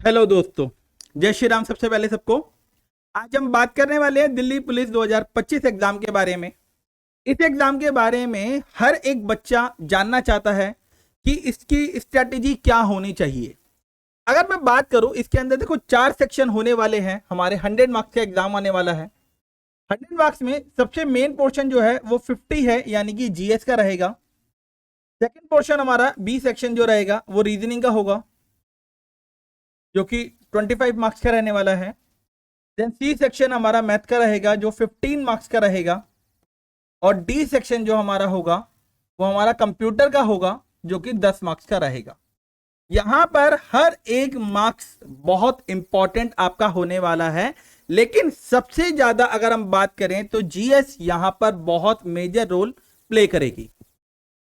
Hello दोस्तों, जय श्री राम। सबसे पहले सबको आज हम बात करने वाले हैं दिल्ली पुलिस 2025 एग्जाम के बारे में। इस एग्जाम के बारे में हर एक बच्चा जानना चाहता है कि इसकी स्ट्रेटेजी क्या होनी चाहिए। अगर मैं बात करूं, इसके अंदर देखो 4 सेक्शन होने वाले हैं। हमारे 100 मार्क्स का एग्जाम आने वाला है। 100 मार्क्स में सबसे मेन पोर्शन जो है वो 50 है, यानी कि जीएस का रहेगा। सेकेंड पोर्शन हमारा बी सेक्शन जो रहेगा वो रीजनिंग का होगा, जो कि 25 मार्क्स का रहने वाला है। देन सी सेक्शन हमारा मैथ का रहेगा, जो 15 मार्क्स का रहेगा। और डी सेक्शन जो हमारा होगा वो हमारा कंप्यूटर का होगा, जो कि 10 मार्क्स का रहेगा। यहां पर हर एक मार्क्स बहुत इंपॉर्टेंट आपका होने वाला है, लेकिन सबसे ज्यादा अगर हम बात करें तो जीएस यहां पर बहुत मेजर रोल प्ले करेगी।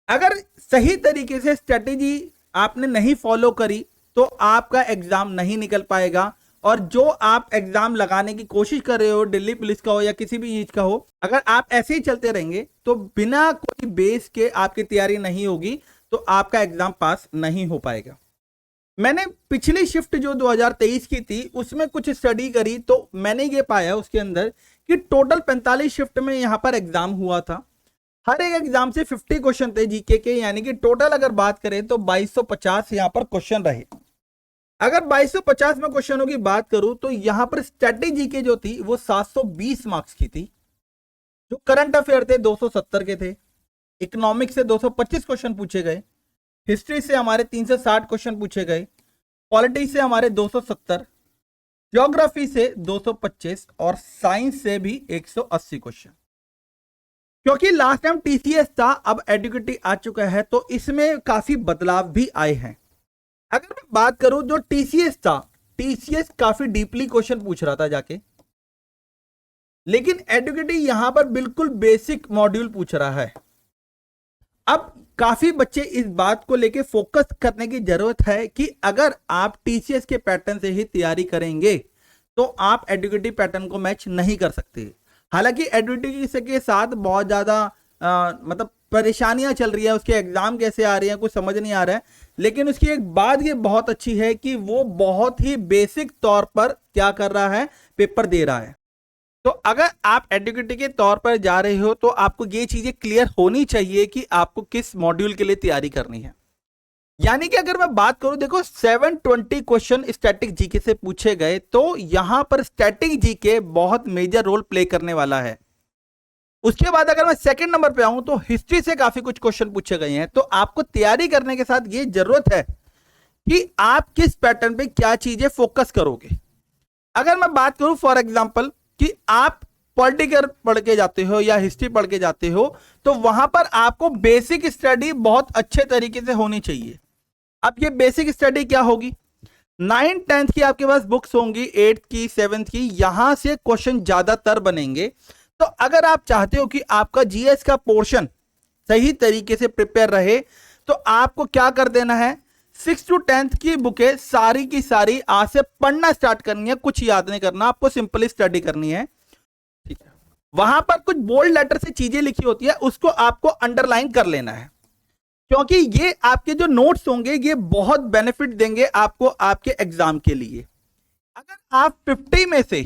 अगर सही तरीके से स्ट्रेटेजी आपने नहीं फॉलो करी तो आपका एग्जाम नहीं निकल पाएगा। और जो आप एग्जाम लगाने की कोशिश कर रहे हो, दिल्ली पुलिस का हो या किसी भी चीज का हो, अगर आप ऐसे ही चलते रहेंगे तो बिना कोई बेस के आपकी तैयारी नहीं होगी, तो आपका एग्जाम पास नहीं हो पाएगा। मैंने पिछली शिफ्ट जो 2023 की थी उसमें कुछ स्टडी करी, तो मैंने ये पाया उसके अंदर कि टोटल 45 शिफ्ट में यहां पर एग्जाम हुआ था। हर एक एग्जाम से 50 क्वेश्चन थे जीके के, यानी कि टोटल अगर बात करें तो 2250 यहां पर क्वेश्चन रहे। अगर 2250 में क्वेश्चनों की बात करूं तो यहां पर स्ट्रेटेजी के जो थी वो 720 मार्क्स की थी। जो करंट अफेयर थे 270 के थे। इकोनॉमिक्स से 225 क्वेश्चन पूछे गए। हिस्ट्री से हमारे 360 क्वेश्चन पूछे गए। पॉलिटिक्स से हमारे 270, ज्योग्राफी से 225 और साइंस से भी 180 क्वेश्चन। क्योंकि लास्ट टाइम टीसीएस था, अब एडुकेटी आ चुका है, तो इसमें काफी बदलाव भी आए हैं। अगर मैं बात करूं जो टीसीएस था, टीसीएस काफी डीपली क्वेश्चन पूछ रहा था जाके, लेकिन एडुकेटी यहां पर बिल्कुल बेसिक मॉड्यूल पूछ रहा है। अब काफी बच्चे इस बात को लेके फोकस करने की जरूरत है कि अगर आप टीसीएस के पैटर्न से ही तैयारी करेंगे तो आप एडुकेटी पैटर्न को मैच नहीं कर सकते। हालांकि एडुकेटी के साथ बहुत ज्यादा मतलब परेशानियां चल रही है, उसके एग्जाम कैसे आ रही है कुछ समझ नहीं आ रहा है, लेकिन उसकी एक बात ये बहुत अच्छी है कि वो बहुत ही बेसिक तौर पर क्या कर रहा है, पेपर दे रहा है। तो अगर आप एडुकेटी के तौर पर जा रहे हो तो आपको ये चीजें क्लियर होनी चाहिए कि आपको किस मॉड्यूल के लिए तैयारी करनी है। यानी कि अगर मैं बात करूं, देखो 720 क्वेश्चन स्टैटिक जीके से पूछे गए, तो यहां पर स्टैटिक जीके बहुत मेजर रोल प्ले करने वाला है। उसके बाद अगर मैं सेकंड नंबर पे आऊं तो हिस्ट्री से काफी कुछ क्वेश्चन पूछे गए हैं। तो आपको तैयारी करने के साथ ये जरूरत है कि आप किस पैटर्न पे क्या चीजें फोकस करोगे। अगर मैं बात करूं फॉर एग्जांपल कि आप पॉलिटिकल पढ़ के जाते हो या हिस्ट्री पढ़ के जाते हो, तो वहां पर आपको बेसिक स्टडी बहुत अच्छे तरीके से होनी चाहिए। अब ये बेसिक स्टडी क्या होगी, 9th 10th की आपके पास बुक्स होंगी, 8th की 7th की, यहां से क्वेश्चन ज्यादातर बनेंगे। तो अगर आप चाहते हो कि आपका जीएस का पोर्शन सही तरीके से प्रिपेयर रहे, तो आपको क्या कर देना है, 6th to 10th की बुकें सारी की सारी आज से पढ़ना स्टार्ट करनी है। कुछ याद नहीं करना, आपको सिंपली स्टडी करनी है। ठीक है, वहां पर कुछ बोल्ड लेटर से चीजें लिखी होती है, उसको आपको अंडरलाइन कर लेना है, क्योंकि ये आपके जो नोट्स होंगे ये बहुत बेनिफिट देंगे आपको आपके एग्जाम के लिए। अगर आप 50 में से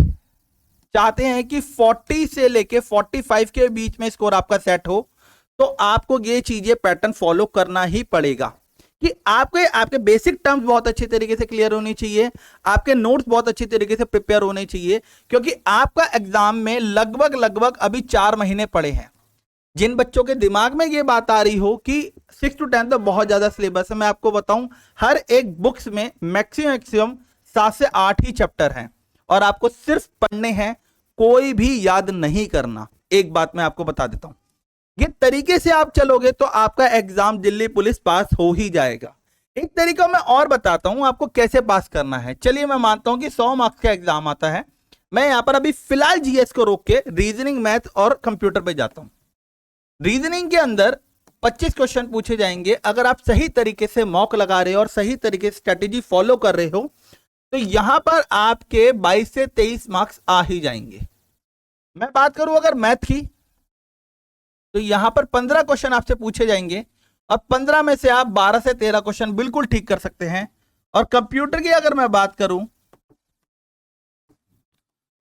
चाहते हैं कि 40 से लेके 45 के बीच में स्कोर आपका सेट हो, तो आपको ये चीजें पैटर्न फॉलो करना ही पड़ेगा कि आपके बेसिक टर्म्स बहुत अच्छे तरीके से क्लियर होनी चाहिए, आपके नोट्स बहुत अच्छी तरीके से प्रिपेयर होने चाहिए, क्योंकि आपका एग्जाम में लगभग अभी 4 महीने पड़े हैं। जिन बच्चों के दिमाग में ये बात आ रही हो कि 6 to 10 तो बहुत ज्यादा सिलेबस है, मैं आपको बताऊं हर एक बुक्स में मैक्सिमम 7 से 8 ही चैप्टर हैं और आपको सिर्फ पढ़ने हैं, कोई भी याद नहीं करना। एक बात मैं आपको बता देता हूं, ये तरीके से आप चलोगे तो आपका एग्जाम दिल्ली पुलिस पास हो ही जाएगा। एक तरीका मैं और बताता हूं आपको कैसे पास करना है। चलिए, मैं मानता हूं कि 100 मार्क्स का एग्जाम आता है, मैं यहां पर अभी फिलहाल जीएस को रोक के रीजनिंग, मैथ और कंप्यूटर पे जाता हूं। रीजनिंग के अंदर 25 क्वेश्चन पूछे जाएंगे। अगर आप सही तरीके से मॉक लगा रहे हो और सही तरीके से स्ट्रेटेजी फॉलो कर रहे हो, तो यहां पर आपके 22 से 23 मार्क्स आ ही जाएंगे। मैं बात करूं अगर मैथ की, तो यहां पर 15 क्वेश्चन आपसे पूछे जाएंगे और 15 में से आप 12 से 13 क्वेश्चन बिल्कुल ठीक कर सकते हैं। और कंप्यूटर की अगर मैं बात करूं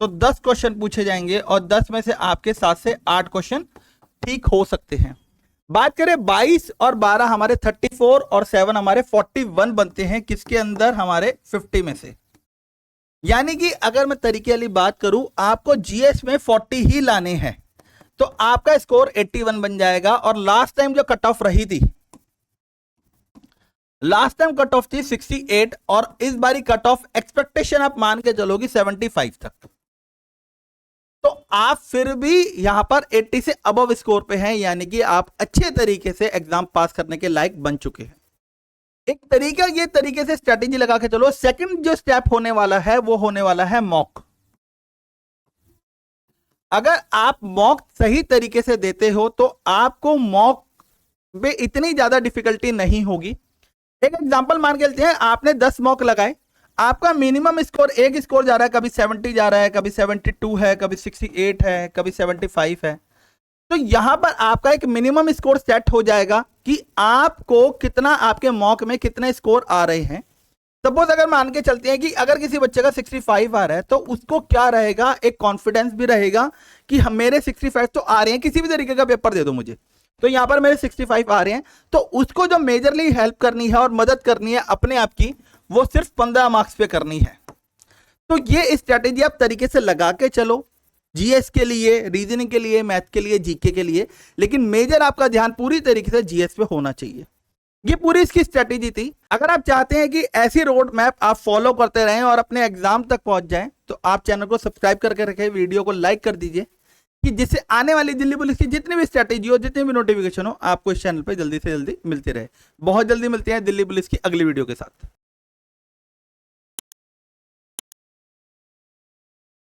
तो 10 क्वेश्चन पूछे जाएंगे और 10 में से आपके 7 से 8 क्वेश्चन ठीक हो सकते हैं। बात करें 22 और 12 हमारे 34 और 7 हमारे 41 बनते हैं, किसके अंदर, हमारे 50 में से। यानी कि अगर मैं तरीके वाली बात करूं, आपको जीएस में 40 ही लाने हैं तो आपका स्कोर 81 बन जाएगा। और लास्ट टाइम जो कट ऑफ रही थी, लास्ट टाइम कट ऑफ थी 68 और इस बारी कट ऑफ एक्सपेक्टेशन आप मान के चलोगी 75 तक, तो आप फिर भी यहां पर 80 से अबव स्कोर पे हैं, यानी कि आप अच्छे तरीके से एग्जाम पास करने के लायक बन चुके हैं। एक तरीका, ये तरीके से स्ट्रेटेजी लगा के चलो। सेकंड जो स्टेप होने वाला है वो होने वाला है मॉक। अगर आप मॉक सही तरीके से देते हो तो आपको मॉक में इतनी ज्यादा डिफिकल्टी नहीं होगी। एक एग्जांपल मान के चलते हैं, आपने 10 मॉक लगाए, आपका मिनिमम स्कोर, एक स्कोर जा रहा है, कभी 70 जा रहा है, कभी 72 है, कभी 68 है, कभी 75 है, तो यहां पर आपका एक मिनिमम स्कोर सेट हो जाएगा कि आपको कितना, आपके मॉक में कितने स्कोर आ रहे हैं। सपोज अगर मान के चलते हैं कि अगर किसी बच्चे का 65 आ रहा है तो उसको क्या रहेगा, एक कॉन्फिडेंस भी रहेगा कि हम, मेरे 65 तो आ रहे हैं, किसी भी तरीके का पेपर दे दो मुझे, तो यहां पर मेरे 65 आ रहे हैं, तो उसको जो मेजरली हेल्प करनी है और मदद करनी है अपने आप की, वो सिर्फ 15 मार्क्स पे करनी है। तो ये स्ट्रेटेजी आप तरीके से लगा के चलो, जीएस के लिए, रीजनिंग के लिए, मैथ के लिए, जीके के लिए, लेकिन मेजर आपका ध्यान पूरी तरीके से जीएस पे होना चाहिए। ये पूरी इसकी स्ट्रेटेजी थी। अगर आप चाहते हैं कि ऐसी रोड मैप आप फॉलो करते रहें और अपने एग्जाम तक पहुंच जाएं, तो आप चैनल को सब्सक्राइब करके रखें, वीडियो को लाइक कर दीजिए, कि जिससे आने वाली दिल्ली पुलिस की जितनी भी स्ट्रेटेजी हो, जितनी भी नोटिफिकेशन हो, आपको इस चैनल पर जल्दी से जल्दी मिलती रहे। बहुत जल्दी मिलते हैं दिल्ली पुलिस की अगली वीडियो के साथ।